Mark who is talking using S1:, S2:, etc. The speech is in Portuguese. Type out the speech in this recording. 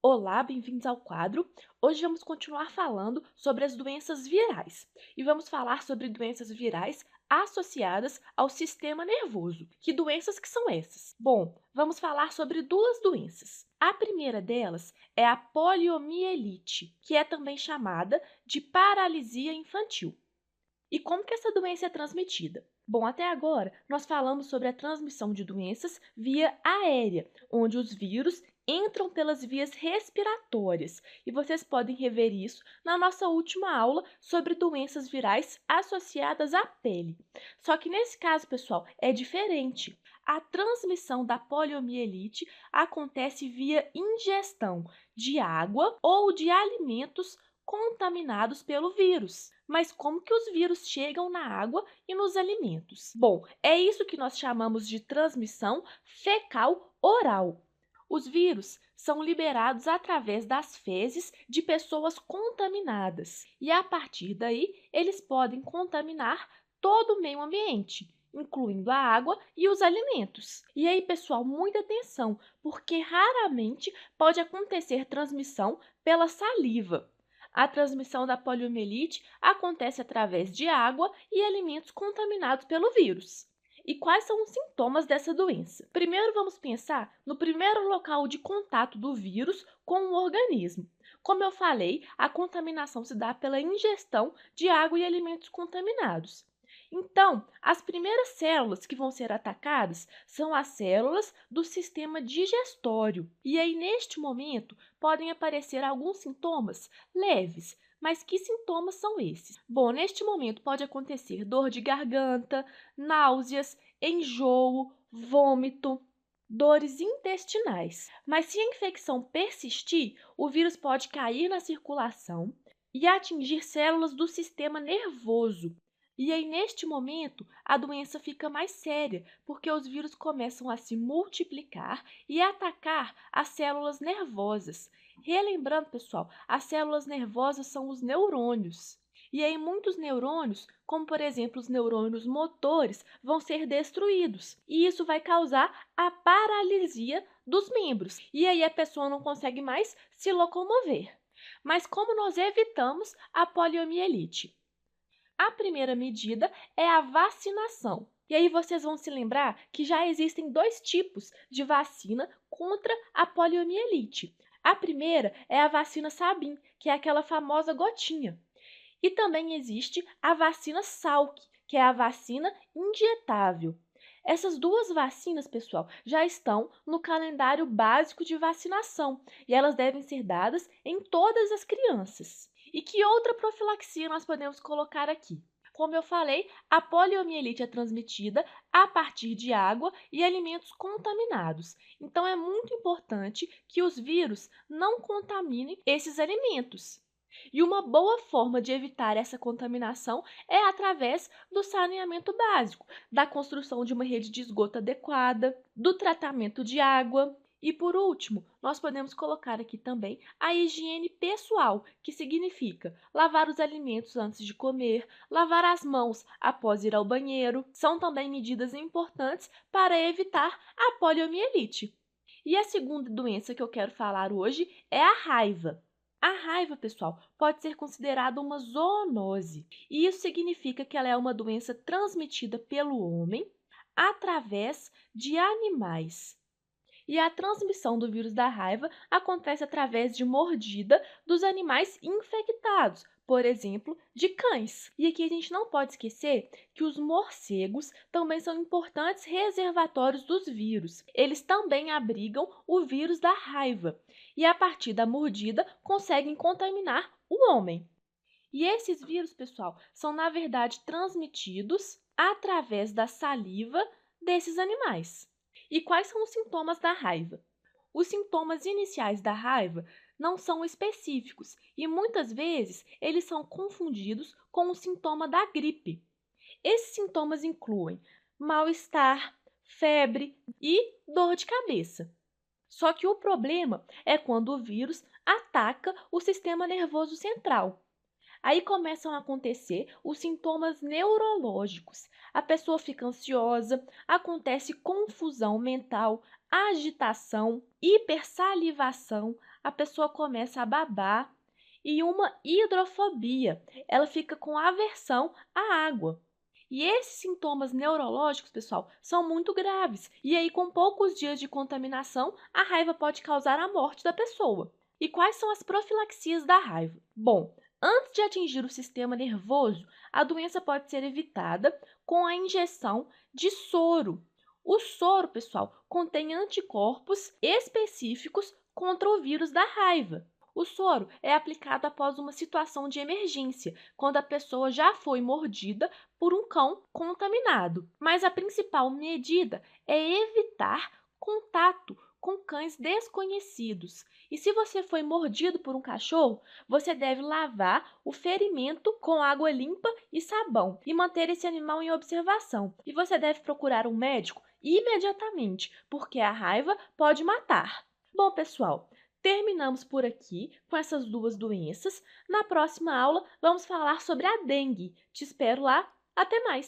S1: Olá, bem-vindos ao quadro. Hoje vamos continuar falando sobre as doenças virais e vamos falar sobre doenças virais associadas ao sistema nervoso. Que doenças que são essas? Bom, vamos falar sobre duas doenças. A primeira delas é a poliomielite, que é também chamada de paralisia infantil. E como que essa doença é transmitida? Bom, até agora nós falamos sobre a transmissão de doenças via aérea, onde os vírus entram pelas vias respiratórias. E vocês podem rever isso na nossa última aula sobre doenças virais associadas à pele. Só que nesse caso, pessoal, é diferente. A transmissão da poliomielite acontece via ingestão de água ou de alimentos contaminados pelo vírus. Mas como que os vírus chegam na água e nos alimentos? Bom, é isso que nós chamamos de transmissão fecal-oral. Os vírus são liberados através das fezes de pessoas contaminadas e, a partir daí, eles podem contaminar todo o meio ambiente, incluindo a água e os alimentos. E aí, pessoal, muita atenção, porque raramente pode acontecer transmissão pela saliva. A transmissão da poliomielite acontece através de água e alimentos contaminados pelo vírus. E quais são os sintomas dessa doença? Primeiro, vamos pensar no primeiro local de contato do vírus com o organismo. Como eu falei, a contaminação se dá pela ingestão de água e alimentos contaminados. Então, as primeiras células que vão ser atacadas são as células do sistema digestório. E aí, neste momento, podem aparecer alguns sintomas leves. Mas que sintomas são esses? Bom, neste momento pode acontecer dor de garganta, náuseas, enjoo, vômito, dores intestinais. Mas se a infecção persistir, o vírus pode cair na circulação e atingir células do sistema nervoso. E aí, neste momento, a doença fica mais séria, porque os vírus começam a se multiplicar e atacar as células nervosas. Relembrando, pessoal, as células nervosas são os neurônios. E aí, muitos neurônios, como por exemplo os neurônios motores, vão ser destruídos. E isso vai causar a paralisia dos membros. E aí, a pessoa não consegue mais se locomover. Mas como nós evitamos a poliomielite? A primeira medida é a vacinação. E aí vocês vão se lembrar que já existem dois tipos de vacina contra a poliomielite. A primeira é a vacina Sabin, que é aquela famosa gotinha. E também existe a vacina Salk, que é a vacina injetável. Essas duas vacinas, pessoal, já estão no calendário básico de vacinação e elas devem ser dadas em todas as crianças. E que outra profilaxia nós podemos colocar aqui? Como eu falei, a poliomielite é transmitida a partir de água e alimentos contaminados. Então, é muito importante que os vírus não contaminem esses alimentos. E uma boa forma de evitar essa contaminação é através do saneamento básico, da construção de uma rede de esgoto adequada, do tratamento de água. E por último, nós podemos colocar aqui também a higiene pessoal, que significa lavar os alimentos antes de comer, lavar as mãos após ir ao banheiro. São também medidas importantes para evitar a poliomielite. E a segunda doença que eu quero falar hoje é a raiva. A raiva, pessoal, pode ser considerada uma zoonose, e isso significa que ela é uma doença transmitida pelo homem através de animais. E a transmissão do vírus da raiva acontece através de mordida dos animais infectados, por exemplo, de cães. E aqui a gente não pode esquecer que os morcegos também são importantes reservatórios dos vírus. Eles também abrigam o vírus da raiva e, a partir da mordida, conseguem contaminar o homem. E esses vírus, pessoal, são na verdade transmitidos através da saliva desses animais. E quais são os sintomas da raiva? Os sintomas iniciais da raiva não são específicos e muitas vezes eles são confundidos com o sintoma da gripe. Esses sintomas incluem mal-estar, febre e dor de cabeça. Só que o problema é quando o vírus ataca o sistema nervoso central. Aí começam a acontecer os sintomas neurológicos. A pessoa fica ansiosa, acontece confusão mental, agitação, hipersalivação, a pessoa começa a babar e uma hidrofobia. Ela fica com aversão à água. E esses sintomas neurológicos, pessoal, são muito graves. E aí, com poucos dias de contaminação, a raiva pode causar a morte da pessoa. E quais são as profilaxias da raiva? Bom, antes de atingir o sistema nervoso, a doença pode ser evitada com a injeção de soro. O soro, pessoal, contém anticorpos específicos contra o vírus da raiva. O soro é aplicado após uma situação de emergência, quando a pessoa já foi mordida por um cão contaminado. Mas a principal medida é evitar contato com cães desconhecidos. E se você foi mordido por um cachorro, você deve lavar o ferimento com água limpa e sabão e manter esse animal em observação. E você deve procurar um médico imediatamente, porque a raiva pode matar. Bom, pessoal, terminamos por aqui com essas duas doenças. Na próxima aula, vamos falar sobre a dengue. Te espero lá. Até mais!